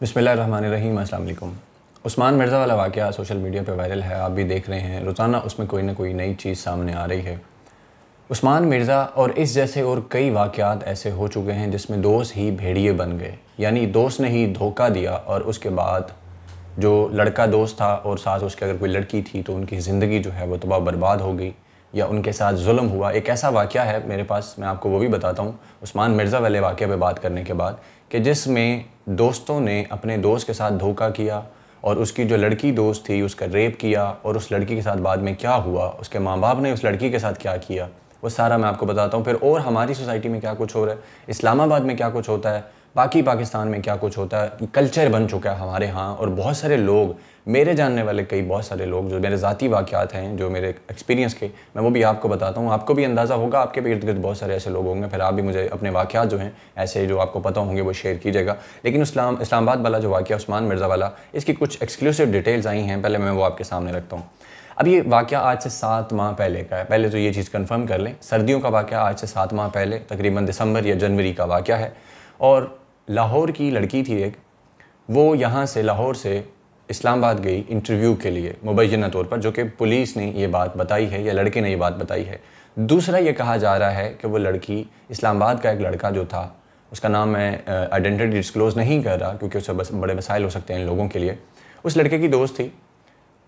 बिस्मिल्लाहिर्रहमानिर्रहीम, अस्सलाम वालेकुम। उस्मान मिर्ज़ा वाला वाक़या सोशल मीडिया पे वायरल है, आप भी देख रहे हैं। रोज़ाना उसमें कोई ना कोई नई चीज़ सामने आ रही है। उस्मान मिर्ज़ा और इस जैसे और कई वाक़यात ऐसे हो चुके हैं जिसमें दोस्त ही भेड़िए बन गए, यानी दोस्त ने ही धोखा दिया और उसके बाद जो लड़का दोस्त था और साथ उसके अगर कोई लड़की थी तो उनकी ज़िंदगी जो है वो तबाह बर्बाद हो गई या उनके साथ जुल्म हुआ। एक ऐसा वाक़या है मेरे पास, मैं आपको वो भी बताता हूँ उस्मान मिर्ज़ा वाले वाक़े पे बात करने के बाद, कि जिसमें दोस्तों ने अपने दोस्त के साथ धोखा किया और उसकी जो लड़की दोस्त थी उसका रेप किया और उस लड़की के साथ बाद में क्या हुआ, उसके माँ बाप ने उस लड़की के साथ क्या किया, वो सारा मैं आपको बताता हूँ। फिर और हमारी सोसाइटी में क्या कुछ हो रहा है, इस्लामाबाद में क्या कुछ होता है, बाकी पाकिस्तान में क्या कुछ होता है, कल्चर बन चुका है हमारे यहाँ। और बहुत सारे लोग, मेरे जानने वाले कई बहुत सारे लोग जो मेरे ज़ाती वाक़यात हैं, जो मेरे एक्सपीरियंस के, मैं वो भी आपको बताता हूँ। आपको भी अंदाज़ा होगा, आपके भी इर्द गिर्द बहुत सारे ऐसे लोग होंगे, फिर आप भी मुझे अपने वाक़यात जो हैं ऐसे जो आपको पता होंगे वो शेयर कीजिएगा। लेकिन इस्लामाबाद वाला जो वाक़या उस्मान मिर्ज़ा वाला, इसकी कुछ एक्सक्लूसिव डिटेल्स आई हैं, पहले मैं वो आपके सामने रखता हूँ। अब ये वाक़या आज से 7 माह पहले का है, पहले तो ये चीज़ कंफर्म कर लें। सर्दियों का वाक़या आज से 7 माह पहले, तकरीबन दिसंबर या जनवरी का वाक़या है। और लाहौर की लड़की थी एक, वो यहाँ से लाहौर से इस्लामाबाद गई इंटरव्यू के लिए मुबैना तौर पर, जो कि पुलिस ने ये बात बताई है या लड़के ने ये बात बताई है। दूसरा ये कहा जा रहा है कि वो लड़की, इस्लामाबाद का एक लड़का जो था, उसका नाम मैं आइडेंटिटी डिस्क्लोज़ नहीं कर रहा क्योंकि उससे बस बड़े मसाइल हो सकते हैं इन लोगों के लिए, उस लड़के की दोस्त थी।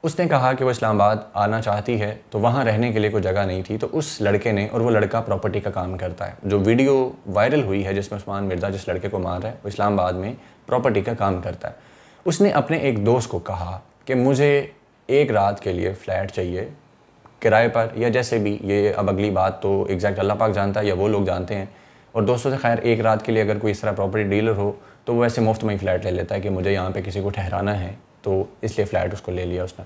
उसने कहा कि वो इस्लामाबाद आना चाहती है तो वहाँ रहने के लिए कोई जगह नहीं थी, तो उस लड़के ने, और वो लड़का प्रॉपर्टी का काम करता है, जो वीडियो वायरल हुई है जिसमें उस्मान मिर्ज़ा जिस लड़के को मार रहा है वो इस्लामाबाद में प्रॉपर्टी का काम करता है। उसने अपने एक दोस्त को कहा कि मुझे एक रात के लिए फ़्लैट चाहिए किराए पर या जैसे भी, ये अब अगली बात तो एग्जैक्ट अल्लाह पाक जानता है या वो लोग जानते हैं। और दोस्तों से खैर एक रात के लिए अगर कोई इस तरह प्रॉपर्टी डीलर हो तो वो ऐसे मुफ्त में ही फ़्लैट ले लेता है कि मुझे यहाँ पे किसी को ठहराना है, तो इसलिए फ़्लैट उसको ले लिया उसने।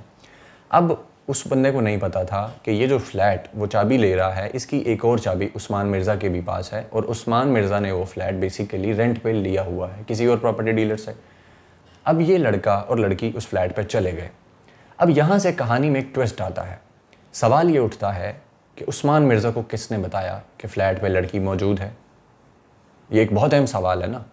अब उस बंदे को नहीं पता था कि ये जो फ्लैट वो चाबी ले रहा है, इसकी एक और चाबी उस्मान मिर्ज़ा के भी पास है और उस्मान मिर्ज़ा ने वो फ्लैट बेसिकली रेंट पे लिया हुआ है किसी और प्रॉपर्टी डीलर से। अब ये लड़का और लड़की उस फ्लैट पे चले गए। अब यहाँ से कहानी में एक ट्विस्ट आता है। सवाल ये उठता है कि उस्मान मिर्ज़ा को किसने बताया कि फ़्लैट पे लड़की मौजूद है? ये एक बहुत अहम सवाल है ना।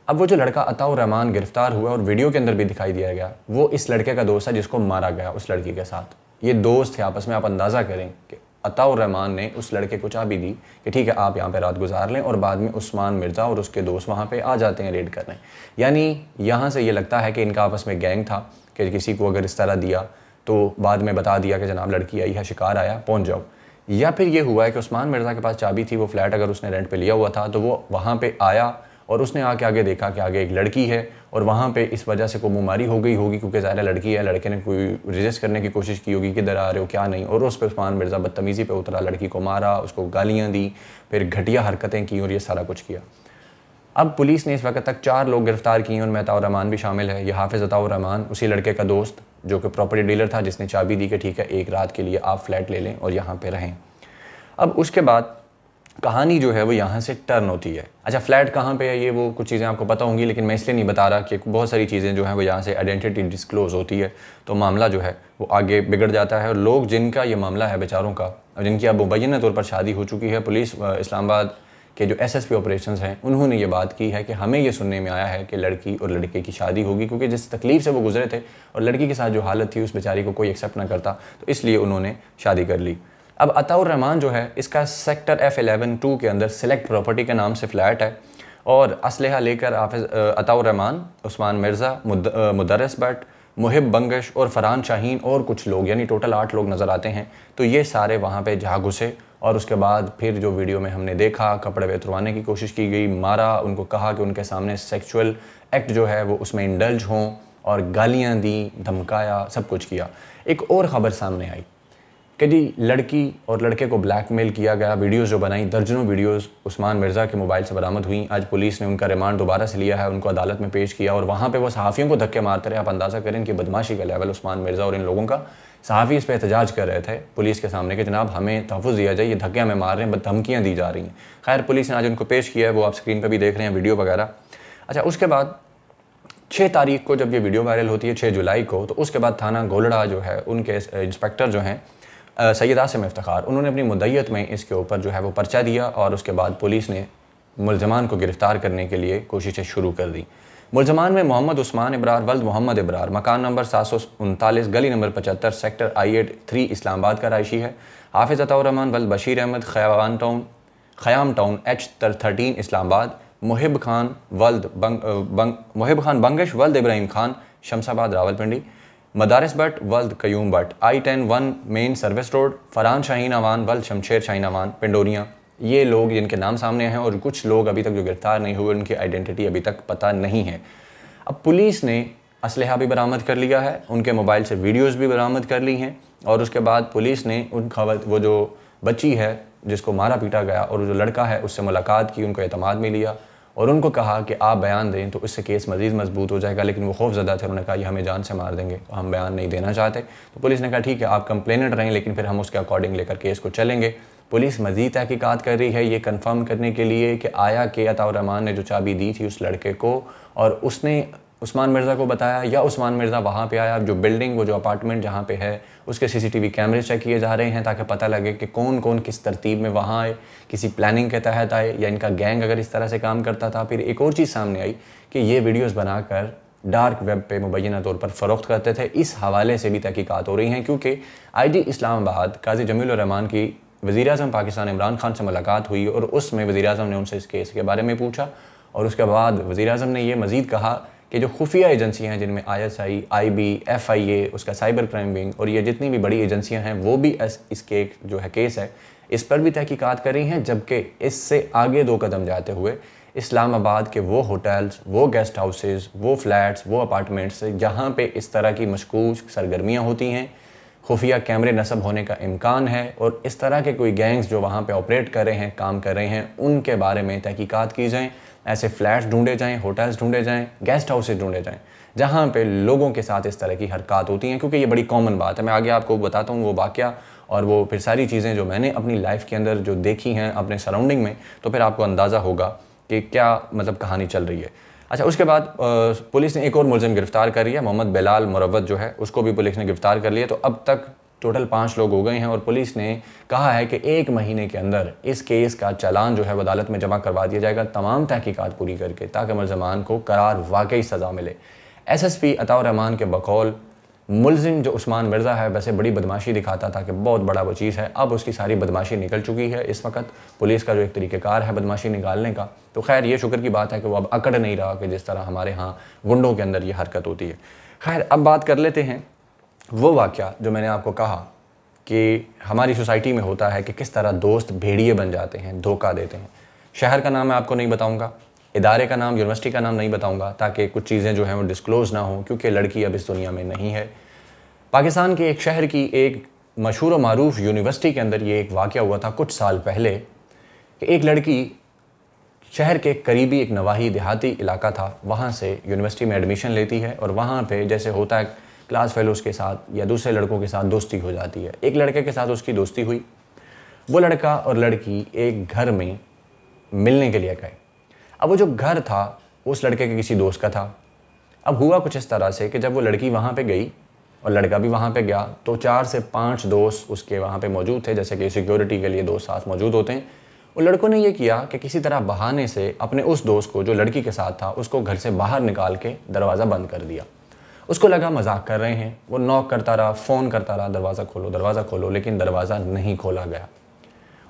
अब वो जो लड़का अताउर रहमान गिरफ़्तार हुआ और वीडियो के अंदर भी दिखाई दिया गया, वो इस लड़के का दोस्त है जिसको मारा गया उस लड़की के साथ। ये दोस्त थे आपस में। आप अंदाज़ा करें कि अताउर रहमान ने उस लड़के को चाबी दी कि ठीक है आप यहाँ पे रात गुजार लें, और बाद में उस्मान मिर्ज़ा और उसके दोस्त वहाँ पे आ जाते हैं रेड करने। यानी यहाँ से ये लगता है कि इनका आपस में गैंग था कि किसी को अगर इस तरह दिया तो बाद में बता दिया कि जनाब लड़की आई है, शिकार आया, पहुँच जाओ। या फिर ये हुआ है कि उस्मान मिर्ज़ा के पास चाबी थी, वो फ्लैट अगर उसने रेंट पे लिया हुआ था तो वो वहाँ पे आया और उसने आके आगे देखा कि आगे एक लड़की है और वहाँ पे इस वजह से कोई मुमारी हो गई होगी क्योंकि ज़ाहिर लड़की है, लड़के ने कोई रेजिस्ट करने की कोशिश की होगी, किधर आ रहे हो क्या नहीं, और उस पर उस्मान मिर्ज़ा बदतमीज़ी पे उतरा, लड़की को मारा, उसको गालियाँ दी, फिर घटिया हरकतें की और ये सारा कुछ किया। अब पुलिस ने इस वक्त तक 4 लोग गिरफ़्तार किए, उनमें अताउर रहमान भी शामिल है। ये हाफिज़ अताउर रहमान, उसी लड़के का दोस्त जो कि प्रॉपर्टी डीलर था, जिसने चाबी दी कि ठीक है एक रात के लिए आप फ्लैट ले लें और यहाँ पर रहें। अब उसके बाद कहानी जो है वो यहाँ से टर्न होती है। अच्छा, फ्लैट कहाँ पे है ये वो कुछ चीज़ें आपको पता होंगी, लेकिन मैं इसलिए नहीं बता रहा कि बहुत सारी चीज़ें जो हैं वो यहाँ से आइडेंटिटी डिस्क्लोज़ होती है तो मामला जो है वो आगे बिगड़ जाता है। और लोग जिनका ये मामला है बेचारों का, और जिनकी अब मुबैना तौर पर शादी हो चुकी है, पुलिस इस्लामाबाद के जो SSP ऑपरेशंस हैं उन्होंने ये बात की है कि हमें ये सुनने में आया है कि लड़की और लड़के की शादी होगी, क्योंकि जिस तकलीफ़ से वो गुजरे थे और लड़की के साथ जो हालत थी उस बेचारी को कोई एक्सेप्ट ना करता, तो इसलिए उन्होंने शादी कर ली। अब अताउर रहमान जो है, इसका सेक्टर F11-2 के अंदर सिलेक्ट प्रॉपर्टी के नाम से फ़्लैट है और असलहा लेकर अताउर रहमान, उस्मान मिर्ज़ा, मुदर्रिस भट्ट, मुहिब बंगश और फ़रहान शाहीन और कुछ लोग, यानी टोटल 8 लोग नज़र आते हैं। तो ये सारे वहाँ पे जा घुसे और उसके बाद फिर जो वीडियो में हमने देखा, कपड़े उतरवाने की कोशिश की गई, मारा, उनको कहा कि उनके सामने सेक्सुअल एक्ट जो है वो उसमें इंडल्ज हों और गालियाँ दी, धमकाया, सब कुछ किया। एक और ख़बर सामने आई कि जी लड़की और लड़के को ब्लैकमेल किया गया। वीडियोस जो बनाई, दर्जनों वीडियोस उस्मान मिर्ज़ा के मोबाइल से बरामद हुई। आज पुलिस ने उनका रिमांड दोबारा से लिया है, उनको अदालत में पेश किया और वहाँ पे वो सहाफ़ियों को धक्के मारते रहे। आप अंदाज़ा करें इनकी बदमाशी का लेवल, उस्मान मिर्ज़ा और इन लोगों का। सहाफ़ी इस पर एहतजाज कर रहे थे पुलिस के सामने कि जनाब हमें तहफ़्फ़ुज़ दिया जाए, ये धक्के हमें मार रहे हैं, धमकियाँ दी जा रही हैं। खैर पुलिस ने आज उनको पेश किया है, वो आप स्क्रीन पर भी देख रहे हैं वीडियो वगैरह। अच्छा, उसके बाद 6 तारीख को जब ये वीडियो वायरल होती है, 6 जुलाई को, तो उसके बाद थाना गोलड़ा जो है, उनके इंस्पेक्टर जो हैं सैयद आसिम इफ्तिखार, उन्होंने अपनी मुद्दईयत में इसके ऊपर जो है वो पर्चा दिया और उसके बाद पुलिस ने मुल्ज़मान को गिरफ़्तार करने के लिए कोशिशें शुरू कर दी। मुलजमान में मोहम्मद उस्मान इब्रार वल्द मोहम्मद इब्रार, मकान नंबर 739, गली नंबर 75, सेक्टर I-8-3 इस्लामाबाद का रहायशी है। हाफिज़ अताउर रहमान वल्द बशीर अहमद ख़याम टाउन H13 इस्लामाबाद। मुहिब खान बंगश वल्द इब्राहिम खान शमसाबाद रावलपिंडी। मदारिस भट्ट वल्द Qayyum Bhatt I-10-1 main service road. Farhan Shaheen Awan वल्द शमशेर शाहीन अवान पिंडोरिया। ये लोग जिनके नाम सामने हैं और कुछ लोग अभी तक जो गिरफ्तार नहीं हुए, उनकी आइडेंटिटी अभी तक पता नहीं है। अब पुलिस ने असलहा भी बरामद कर लिया है, उनके मोबाइल से वीडियोस भी बरामद कर ली हैं और उसके बाद पुलिस ने वो जो बच्ची है जिसको मारा पीटा गया और जो लड़का है उससे मुलाकात की, उनको एतमाद में लिया और उनको कहा कि आप बयान दें तो इससे केस मज़ीद मजबूत हो जाएगा। लेकिन वो खौफज़दा थे, उन्होंने कहा ये हमें जान से मार देंगे, तो हम बयान नहीं देना चाहते। तो पुलिस ने कहा ठीक है, आप कंप्लेनेंट रहें, लेकिन फिर हम उसके अकॉर्डिंग लेकर केस को चलेंगे। पुलिस मज़ीद तहकीकात कर रही है ये कंफर्म करने के लिए कि आया कि अताउर रहमान ने जो चाबी दी थी उस लड़के को और उसने उस्मान मिर्ज़ा को बताया या उस्मान मिर्ज़ा वहाँ पे आया। जो बिल्डिंग, वो जो अपार्टमेंट जहाँ पे है, उसके CCTV कैमरे चेक किए जा रहे हैं ताकि पता लगे कि कौन कौन किस तरतीब में वहाँ आए, किसी प्लानिंग के तहत आए या इनका गैंग अगर इस तरह से काम करता था। फिर एक और चीज़ सामने आई कि ये वीडियोज़ बनाकर डार्क वेब पे मुबैना तौर पर फ़रोख्त करते थे। इस हवाले से भी तहकीकात हो रही हैं क्योंकि IG इस्लामाबाद काजी जमील रहमान की वज़ीर-ए-आज़म पाकिस्तान इमरान खान से मुलाकात हुई और उसमें वज़ीर-ए-आज़म ने उनसे इस केस के बारे में पूछा और उसके बाद वज़ीर-ए-आज़म ने ये मज़ीद कहा कि जो खुफिया एजेंसियाँ हैं जिनमें ISI, IB, FIA, उसका साइबर क्राइम विंग और ये जितनी भी बड़ी एजेंसियाँ हैं वो भी इसके जो है केस है इस पर भी तहकीकात कर रही हैं। जबकि इससे आगे 2 कदम जाते हुए इस्लामाबाद के वो होटल्स, वो गेस्ट हाउसेस, वो फ्लैट्स, वो अपार्टमेंट्स जहाँ पे इस तरह की मशकूक सरगर्मियाँ होती हैं, खुफिया कैमरे नस्ब होने का इम्कान है और इस तरह के कोई गैंग्स जो वहाँ पे ऑपरेट कर रहे हैं, काम कर रहे हैं, उनके बारे में तहकीकात की जाएँ। ऐसे फ्लैट्स ढूंढे जाएँ, होटल्स ढूंढे जाएँ, गेस्ट हाउसेज ढूंढे जाएँ जहाँ पे लोगों के साथ इस तरह की हरकत होती हैं, क्योंकि ये बड़ी कॉमन बात है। मैं आगे आपको बताता हूँ वो वाक़या और वो फिर सारी चीज़ें जो मैंने अपनी लाइफ के अंदर जो देखी हैं अपने सराउंडिंग में, तो फिर आपको अंदाज़ा होगा कि क्या मतलब कहानी चल रही है। अच्छा, उसके बाद पुलिस ने एक और मुलज़िम गिरफ़्तार कर लिया, मोहम्मद बिलाल मुरव्वत जो है उसको भी पुलिस ने गिरफ़्तार कर लिया। तो अब तक टोटल 5 लोग हो गए हैं और पुलिस ने कहा है कि 1 महीने के अंदर इस केस का चालान जो है वो अदालत में जमा करवा दिया जाएगा, तमाम तहकीकात पूरी करके, ताकि मुलज़मान को करार वाकई सज़ा मिले। SSP अताउर रहमान के बकौल मुलजिम जो उस्मान मिर्ज़ा है वैसे बड़ी बदमाशी दिखाता था कि बहुत बड़ा वो चीज़ है, अब उसकी सारी बदमाशी निकल चुकी है। इस वक्त पुलिस का जो एक तरीक़ेकार है बदमाशी निकालने का, तो खैर ये शुक्र की बात है कि वो अब अकड़ नहीं रहा कि जिस तरह हमारे यहाँ गुंडों के अंदर ये हरकत होती है। खैर, अब बात कर लेते हैं वो वाक़या जो मैंने आपको कहा कि हमारी सोसाइटी में होता है कि किस तरह दोस्त भेड़िए बन जाते हैं, धोखा देते हैं। शहर का नाम मैं आपको नहीं बताऊंगा, इदारे का नाम, यूनिवर्सिटी का नाम नहीं बताऊंगा, ताकि कुछ चीज़ें जो हैं वो डिस्क्लोज़ ना हो, क्योंकि लड़की अब इस दुनिया में नहीं है। पाकिस्तान के एक शहर की एक मशहूर व मारूफ यूनिवर्सिटी के अंदर ये एक वाक़या हुआ था कुछ साल पहले कि एक लड़की शहर के करीबी एक नवाही देहाती इलाका था, वहाँ से यूनिवर्सिटी में एडमिशन लेती है और वहाँ पे जैसे होता है क्लास फेलोज़ के साथ या दूसरे लड़कों के साथ दोस्ती हो जाती है। एक लड़के के साथ उसकी दोस्ती हुई, वो लड़का और लड़की एक घर में मिलने के लिए गए। अब वो जो घर था उस लड़के के किसी दोस्त का था। अब हुआ कुछ इस तरह से कि जब वो लड़की वहाँ पे गई और लड़का भी वहाँ पे गया तो 4 से 5 दोस्त उसके वहाँ पे मौजूद थे, जैसे कि सिक्योरिटी के लिए दोस्त साथ मौजूद होते हैं। उन लड़कों ने ये किया कि किसी तरह बहाने से अपने उस दोस्त को जो लड़की के साथ था उसको घर से बाहर निकाल के दरवाज़ा बंद कर दिया। उसको लगा मजाक कर रहे हैं, वो नॉक करता रहा, फ़ोन करता रहा, दरवाज़ा खोलो, लेकिन दरवाज़ा नहीं खोला गया।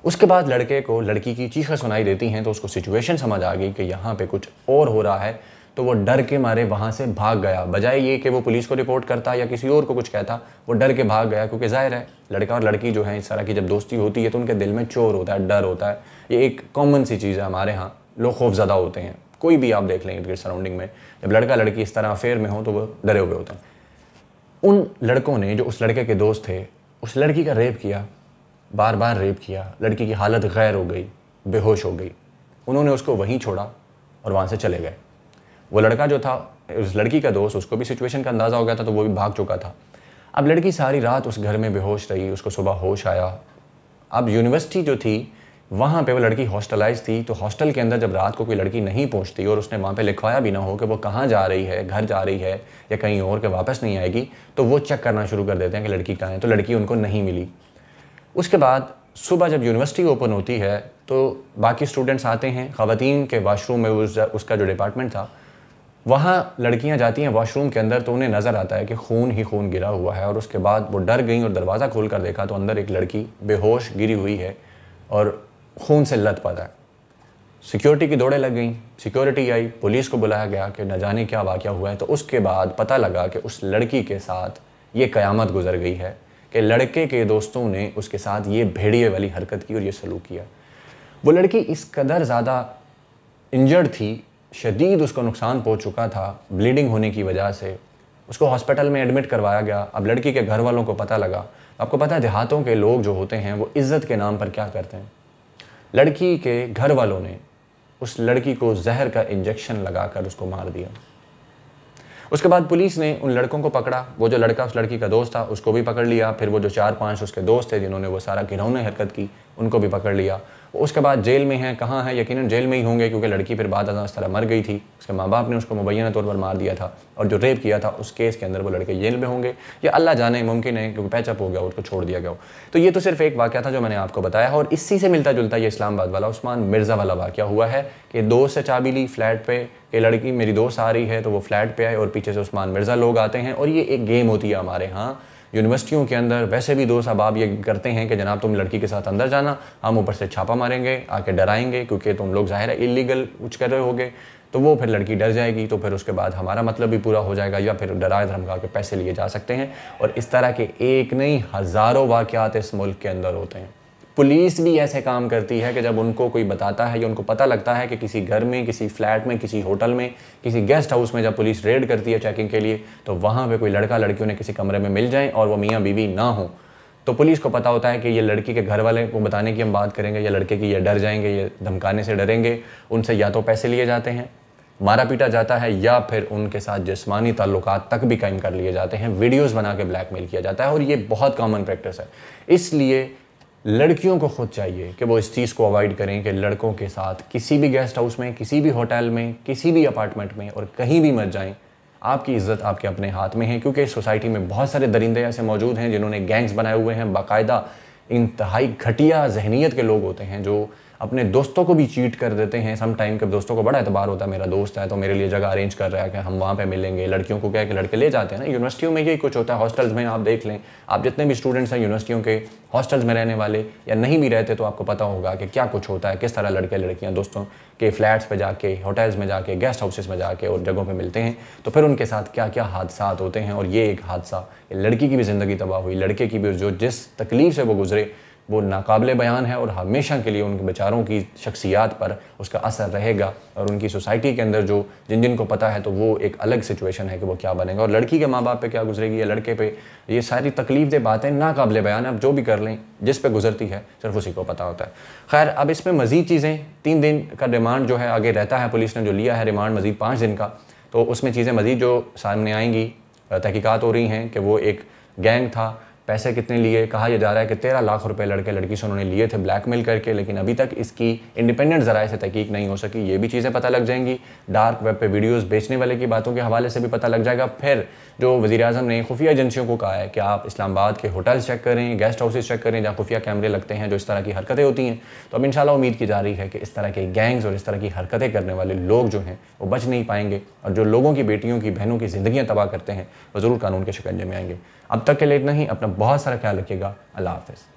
उसके बाद लड़के को लड़की की चीखें सुनाई देती हैं तो उसको सिचुएशन समझ आ गई कि यहाँ पे कुछ और हो रहा है, तो वो डर के मारे वहाँ से भाग गया। बजाय ये कि वो पुलिस को रिपोर्ट करता या किसी और को कुछ कहता, वो डर के भाग गया, क्योंकि ज़ाहिर है लड़का और लड़की जो है इस तरह की जब दोस्ती होती है तो उनके दिल में चोर होता है, डर होता है। ये एक कॉमन सी चीज़ है, हमारे यहाँ लोग खौफज़दा होते हैं। कोई भी आप देख लें इनके सराउंडिंग में, जब लड़का लड़की इस तरह अफेयर में हो तो वो डरे हुए होते हैं। उन लड़कों ने जो उस लड़के के दोस्त थे उस लड़की का रेप किया, बार बार रेप किया। लड़की की हालत गैर हो गई, बेहोश हो गई। उन्होंने उसको वहीं छोड़ा और वहाँ से चले गए। वो लड़का जो था, उस लड़की का दोस्त, उसको भी सिचुएशन का अंदाज़ा हो गया था तो वो भी भाग चुका था। अब लड़की सारी रात उस घर में बेहोश रही, उसको सुबह होश आया। अब यूनिवर्सिटी जो थी वहाँ पे वो लड़की हॉस्टलाइज थी, तो हॉस्टल के अंदर जब रात को कोई लड़की नहीं पहुँचती और उसने वहाँ पे लिखवाया भी ना हो कि वो कहाँ जा रही है, घर जा रही है या कहीं और के वापस नहीं आएगी, तो वो चेक करना शुरू कर देते हैं कि लड़की कहाँ है। तो लड़की उनको नहीं मिली। उसके बाद सुबह जब यूनिवर्सिटी ओपन होती है तो बाकी स्टूडेंट्स आते हैं, ख़वातीन के वाशरूम में उसका जो डिपार्टमेंट था वहाँ लड़कियाँ जाती हैं वॉशरूम के अंदर तो उन्हें नज़र आता है कि खून ही खून गिरा हुआ है, और उसके बाद वो डर गई और दरवाज़ा खोल कर देखा तो अंदर एक लड़की बेहोश गिरी हुई है और खून से लथपथ है। सिक्योरिटी की दौड़ें लग गई, सिक्योरिटी आई, पुलिस को बुलाया गया कि न जाने क्या वाक़या हुआ है। तो उसके बाद पता लगा कि उस लड़की के साथ ये क़यामत गुजर गई है कि लड़के के दोस्तों ने उसके साथ ये भेड़िए वाली हरकत की और ये सलूक किया। वो लड़की इस कदर ज़्यादा इंजर्ड थी, शदीद उसको नुकसान पहुंच चुका था ब्लीडिंग होने की वजह से, उसको हॉस्पिटल में एडमिट करवाया गया। अब लड़की के घर वालों को पता लगा। आपको पता है देहातों के लोग जो होते हैं वो इज़्ज़त के नाम पर क्या करते हैं। लड़की के घर वालों ने उस लड़की को जहर का इंजेक्शन लगाकर उसको मार दिया। उसके बाद पुलिस ने उन लड़कों को पकड़ा। वो जो लड़का उस लड़की का दोस्त था उसको भी पकड़ लिया, फिर वो जो 4-5 उसके दोस्त थे जिन्होंने वो सारा घिनौनी हरकत की उनको भी पकड़ लिया। उसके बाद जेल में हैं, कहाँ हैं, यकीनन जेल में ही होंगे क्योंकि लड़की फिर बाद इस तरह मर गई थी। उसके माँ बाप ने उसको मुबैना तौर पर मार दिया था, और जो रेप किया था उस केस के अंदर वो लड़के जेल में होंगे या अल्लाह जाने, मुमकिन है क्योंकि पैचअप हो गया उसको छोड़ दिया गया हो। तो ये तो सिर्फ एक वाक़या था जो मैंने आपको बताया, और इसी से मिलता जुलता ये इस्लामाबाद वाला उस्मान मिर्ज़ा वाला वाक़या हुआ है कि दोस्त से चाबी ली फ्लैट पे कि लड़की मेरी दोस्त आ रही है, तो वो फ्लैट पे आए और पीछे से उस्मान मिर्ज़ा लोग आते हैं। और ये एक गेम होती है हमारे यहाँ यूनिवर्सिटियों के अंदर, वैसे भी दोस्त अब ये करते हैं कि जनाब तुम लड़की के साथ अंदर जाना, हम ऊपर से छापा मारेंगे, आके डराएंगे क्योंकि तुम लोग ज़ाहिर है इलीगल कुछ कर रहे होगे। तो वो फिर लड़की डर जाएगी, तो फिर उसके बाद हमारा मतलब भी पूरा हो जाएगा, या फिर डरा धमका के पैसे लिए जा सकते हैं। और इस तरह के एक नहीं हज़ारों वाक़यात इस मुल्क के अंदर होते हैं। पुलिस भी ऐसे काम करती है कि जब उनको कोई बताता है या उनको पता लगता है कि किसी घर में, किसी फ्लैट में, किसी होटल में, किसी गेस्ट हाउस में जब पुलिस रेड करती है चेकिंग के लिए, तो वहाँ पे कोई लड़का लड़कियों ने किसी कमरे में मिल जाए और वो मियाँ बीवी ना हो, तो पुलिस को पता होता है कि ये लड़की के घर वाले को बताने की हम बात करेंगे या लड़के की ये डर जाएंगे, ये धमकाने से डरेंगे। उनसे या तो पैसे लिए जाते हैं, मारा पीटा जाता है, या फिर उनके साथ जिस्मानी ताल्लुकात तक भी कायम कर लिए जाते हैं, वीडियोज़ बना के ब्लैकमेल किया जाता है। और ये बहुत कॉमन प्रैक्टिस है। इसलिए लड़कियों को खुद चाहिए कि वो इस चीज़ को अवॉइड करें कि लड़कों के साथ किसी भी गेस्ट हाउस में, किसी भी होटल में, किसी भी अपार्टमेंट में और कहीं भी मत जाएं। आपकी इज़्ज़त आपके अपने हाथ में है, क्योंकि इस सोसाइटी में बहुत सारे दरिंदे ऐसे मौजूद हैं जिन्होंने गैंग्स बनाए हुए हैं। बाकायदा इंतहाई घटिया जहनीत के लोग होते हैं जो अपने दोस्तों को भी चीट कर देते हैं। सम टाइम के दोस्तों को बड़ा एतबार होता है, मेरा दोस्त है तो मेरे लिए जगह अरेंज कर रहा है कि हम वहाँ पे मिलेंगे। लड़कियों को क्या है कि लड़के ले जाते हैं ना, यूनिवर्सिटियों में यही कुछ होता है। हॉस्टल्स में आप देख लें, आप जितने भी स्टूडेंट्स हैं यूनिवर्सिटियों के हॉस्टल्स में रहने वाले या नहीं भी रहते, तो आपको पता होगा कि क्या कुछ होता है, किस तरह लड़के लड़कियाँ दोस्तों के फ्लैट्स पे जाके, होटल्स में जाके, गेस्ट हाउसेस में जाके और जगहों पे मिलते हैं, तो फिर उनके साथ क्या क्या हादसात होते हैं। और ये एक हादसा, लड़की की भी ज़िंदगी तबाह हुई, लड़के की भी जो जिस तकलीफ़ से वो गुजरे वो नाकाबिले बयान है, और हमेशा के लिए उनके बेचारों की शख्सियात पर उसका असर रहेगा। और उनकी सोसाइटी के अंदर जो जिन को पता है तो वो एक अलग सिचुएशन है कि वो क्या बनेगा, और लड़की के माँ बाप पे क्या गुजरेगी या लड़के पे, ये सारी तकलीफ दे बातें नाकाबिले बयान है। अब जो भी कर लें, जिस पे गुजरती है सिर्फ उसी को पता होता है। खैर, अब इसमें मज़ीद चीज़ें, 3 दिन का रिमांड जो है आगे रहता है, पुलिस ने जो लिया है रिमांड मज़ीद 5 दिन का, तो उसमें चीज़ें मज़ीद जो सामने आएंगी, तहकीकात हो रही हैं कि वो एक गैंग था। पैसे कितने लिए, कहा यह जा रहा है कि 13 लाख रुपए लड़के लड़की से उन्होंने लिए थे ब्लैकमेल करके, लेकिन अभी तक इसकी इंडिपेंडेंट ज़राए से तहकीक नहीं हो सकी। ये भी चीज़ें पता लग जाएंगी, डार्क वेब पे वीडियोस बेचने वाले की बातों के हवाले से भी पता लग जाएगा। फिर जो वज़ीर-ए-आज़म ने खुफिया एजेंसियों को कहा है कि आप इस्लामाबाद के होटल्स चेक करें, गेस्ट हाउसेस चेक करें जहाँ खुफिया कैमरे लगते हैं जो इस तरह की हरकतें होती हैं, तो अब इंशाल्लाह उम्मीद की जा रही है कि इस तरह के गैंग्स और इस तरह की हरकतें करने वाले लोग जो हैं वो बच नहीं पाएंगे, और जो लोगों की, बेटियों की, बहनों की ज़िंदगियाँ तबाह करते हैं वो ज़रूर कानून के शिकंजे में आएंगे। अब तक के लिए इतना ही। अपना बहुत सारा ख्याल रखिएगा। अल्लाह हाफ़िज़।